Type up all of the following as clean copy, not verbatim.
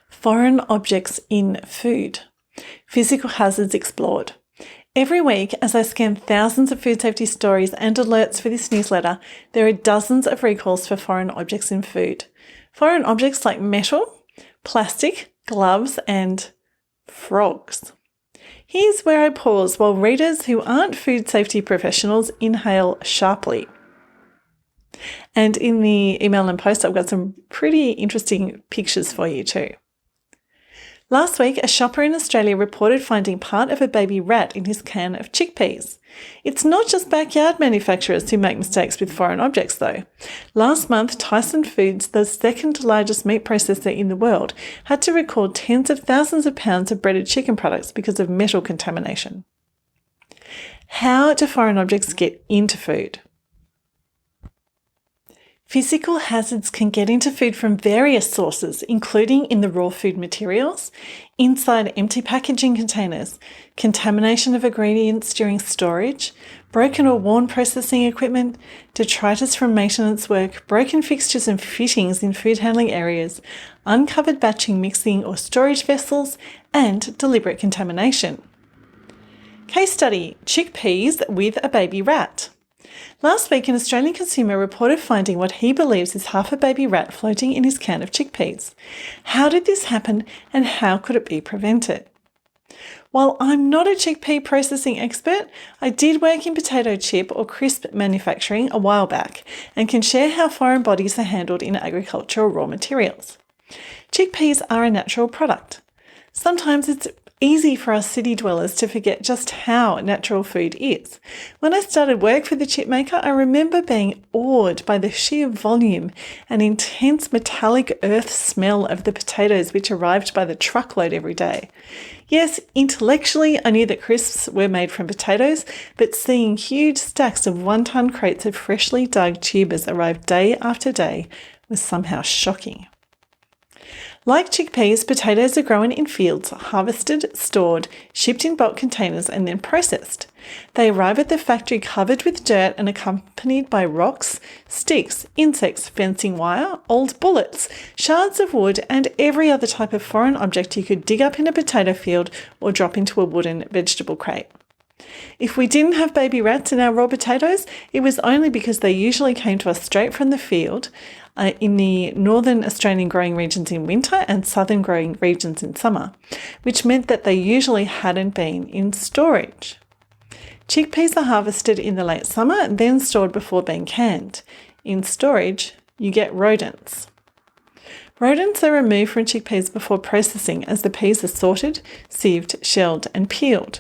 Foreign objects in food. Physical hazards explored. Every week, as I scan thousands of food safety stories and alerts for this newsletter, there are dozens of recalls for foreign objects in food. Foreign objects like metal, plastic, gloves, and frogs. Here's where I pause while readers who aren't food safety professionals inhale sharply. And in the email and post, I've got some pretty interesting pictures for you too. Last week, a shopper in Australia reported finding part of a baby rat in his can of chickpeas. It's not just backyard manufacturers who make mistakes with foreign objects, though. Last month, Tyson Foods, the second largest meat processor in the world, had to record tens of thousands of pounds of breaded chicken products because of metal contamination. How do foreign objects get into food? Physical hazards can get into food from various sources, including in the raw food materials, inside empty packaging containers, contamination of ingredients during storage, broken or worn processing equipment, detritus from maintenance work, broken fixtures and fittings in food handling areas, uncovered batching, mixing or storage vessels, and deliberate contamination. Case study: chickpeas with a baby rat. Last week, an Australian consumer reported finding what he believes is half a baby rat floating in his can of chickpeas. How did this happen and how could it be prevented? While I'm not a chickpea processing expert, I did work in potato chip or crisp manufacturing a while back and can share how foreign bodies are handled in agricultural raw materials. Chickpeas are a natural product. Sometimes it's easy for us city dwellers to forget just how natural food is. When I started work for the chip maker, I remember being awed by the sheer volume and intense metallic earth smell of the potatoes which arrived by the truckload every day. Yes, intellectually I knew that crisps were made from potatoes, but seeing huge stacks of 1-ton crates of freshly dug tubers arrive day after day was somehow shocking. Like chickpeas, potatoes are grown in fields, harvested, stored, shipped in bulk containers and then processed. They arrive at the factory covered with dirt and accompanied by rocks, sticks, insects, fencing wire, old bullets, shards of wood and every other type of foreign object you could dig up in a potato field or drop into a wooden vegetable crate. If we didn't have baby rats in our raw potatoes, it was only because they usually came to us straight from the field in the northern Australian growing regions in winter and southern growing regions in summer, which meant that they usually hadn't been in storage. Chickpeas are harvested in the late summer, then stored before being canned. In storage, you get rodents. Rodents are removed from chickpeas before processing as the peas are sorted, sieved, shelled and peeled.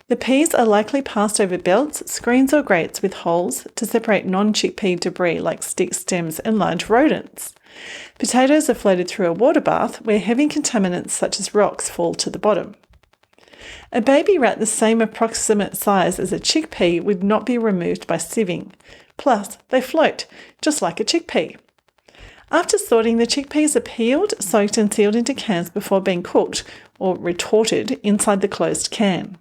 The peas are likely passed over belts, screens or grates with holes to separate non-chickpea debris like sticks, stems and large rodents. Potatoes are floated through a water bath where heavy contaminants such as rocks fall to the bottom. A baby rat the same approximate size as a chickpea would not be removed by sieving. Plus, they float, just like a chickpea. After sorting, the chickpeas are peeled, soaked and sealed into cans before being cooked or retorted inside the closed can.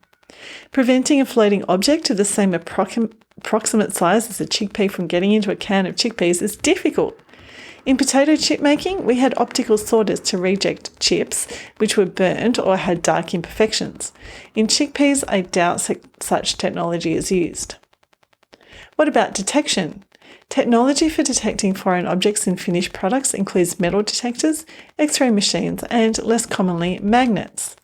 Preventing a floating object of the same approximate size as a chickpea from getting into a can of chickpeas is difficult. In potato chip making, we had optical sorters to reject chips which were burnt or had dark imperfections. In chickpeas, I doubt such technology is used. What about detection? Technology for detecting foreign objects in finished products includes metal detectors, X-ray machines, and, less commonly, magnets.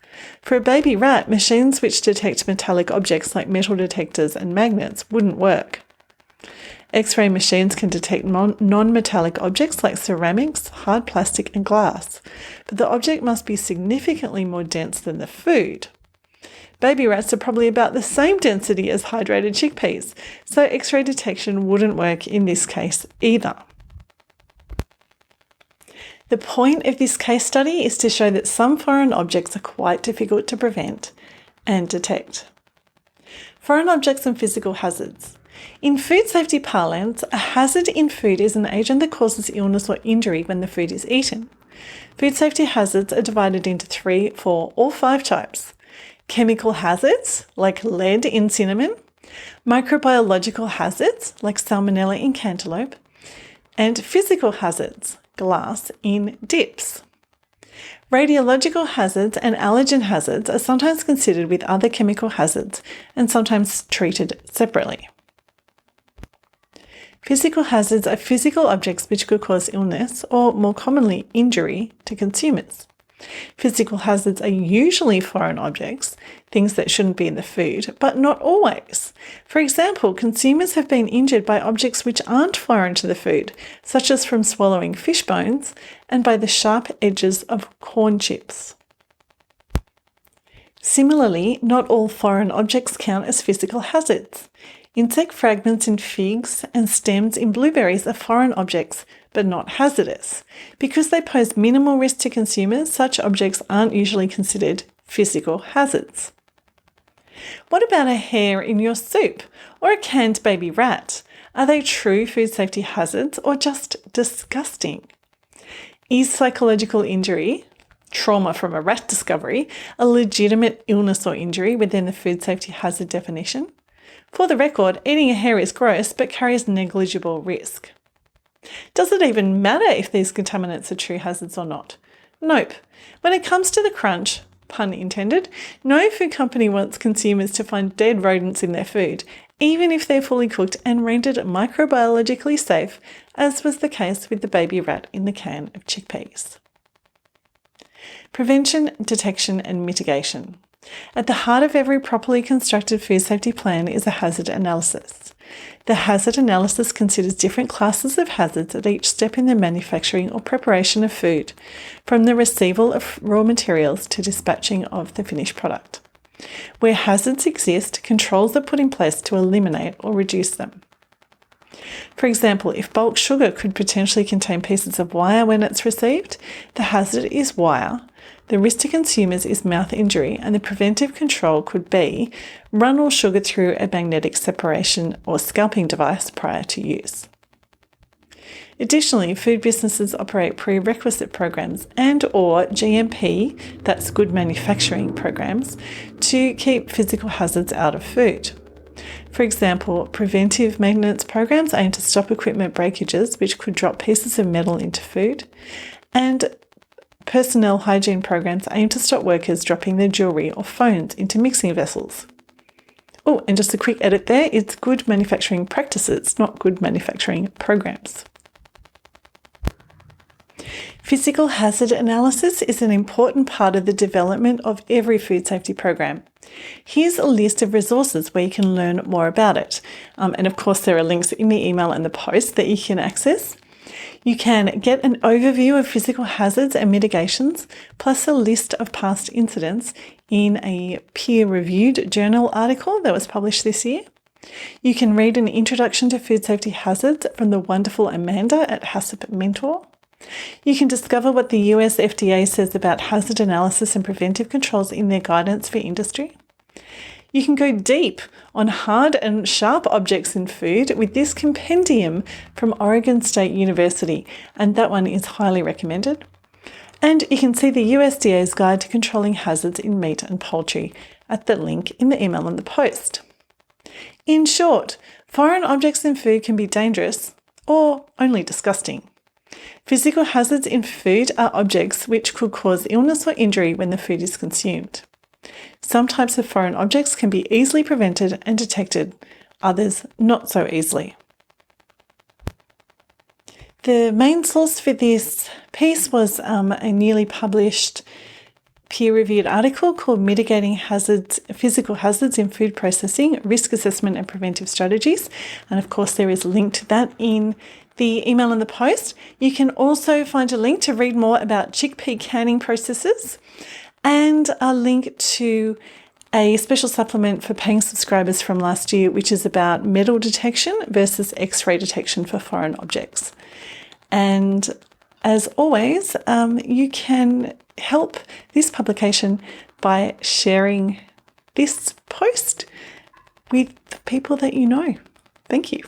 For a baby rat, machines which detect metallic objects like metal detectors and magnets wouldn't work. X-ray machines can detect non-metallic objects like ceramics, hard plastic and glass, but the object must be significantly more dense than the food. Baby rats are probably about the same density as hydrated chickpeas, so X-ray detection wouldn't work in this case either. The point of this case study is to show that some foreign objects are quite difficult to prevent and detect. Foreign objects and physical hazards. In food safety parlance, a hazard in food is an agent that causes illness or injury when the food is eaten. Food safety hazards are divided into 3, 4, or 5 types. Chemical hazards, like lead in cinnamon, microbiological hazards, like salmonella in cantaloupe, and physical hazards, glass in dips. Radiological hazards and allergen hazards are sometimes considered with other chemical hazards and sometimes treated separately. Physical hazards are physical objects which could cause illness or, more commonly, injury to consumers. Physical hazards are usually foreign objects, things that shouldn't be in the food, but not always. For example, consumers have been injured by objects which aren't foreign to the food, such as from swallowing fish bones and by the sharp edges of corn chips. Similarly, not all foreign objects count as physical hazards. Insect fragments in figs and stems in blueberries are foreign objects, but not hazardous. Because they pose minimal risk to consumers, such objects aren't usually considered physical hazards. What about a hair in your soup or a canned baby rat? Are they true food safety hazards or just disgusting? Is psychological injury, trauma from a rat discovery, a legitimate illness or injury within the food safety hazard definition? For the record, eating a hair is gross but carries negligible risk. Does it even matter if these contaminants are true hazards or not? Nope. When it comes to the crunch, pun intended, no food company wants consumers to find dead rodents in their food, even if they're fully cooked and rendered microbiologically safe, as was the case with the baby rat in the can of chickpeas. Prevention, detection and mitigation. At the heart of every properly constructed food safety plan is a hazard analysis. The hazard analysis considers different classes of hazards at each step in the manufacturing or preparation of food, from the receival of raw materials to dispatching of the finished product. Where hazards exist, controls are put in place to eliminate or reduce them. For example, if bulk sugar could potentially contain pieces of wire when it's received, the hazard is wire. The risk to consumers is mouth injury, and the preventive control could be run all sugar through a magnetic separation or scalping device prior to use. Additionally, food businesses operate prerequisite programs and or GMP, that's good manufacturing programs, to keep physical hazards out of food. For example, preventive maintenance programs aim to stop equipment breakages which could drop pieces of metal into food, and personnel hygiene programs aim to stop workers dropping their jewellery or phones into mixing vessels. Oh, and just a quick edit there, it's good manufacturing practices, not good manufacturing programs. Physical hazard analysis is an important part of the development of every food safety program. Here's a list of resources where you can learn more about it. And of course, there are links in the email and the post that you can access. You can get an overview of physical hazards and mitigations, plus a list of past incidents in a peer-reviewed journal article that was published this year. You can read an introduction to food safety hazards from the wonderful Amanda at HACCP Mentor. You can discover what the US FDA says about hazard analysis and preventive controls in their guidance for industry. You can go deep on hard and sharp objects in food with this compendium from Oregon State University, and that one is highly recommended. And you can see the USDA's Guide to Controlling Hazards in Meat and Poultry at the link in the email and the post. In short, foreign objects in food can be dangerous or only disgusting. Physical hazards in food are objects which could cause illness or injury when the food is consumed. Some types of foreign objects can be easily prevented and detected, others not so easily. The main source for this piece was a newly published peer-reviewed article called Mitigating Hazards, Physical Hazards in Food Processing, Risk Assessment and Preventive Strategies. And of course, there is a link to that in the email and the post. You can also find a link to read more about chickpea canning processes and a link to a special supplement for paying subscribers from last year, which is about metal detection versus X-ray detection for foreign objects. And as always, you can help this publication by sharing this post with the people that you know. Thank you.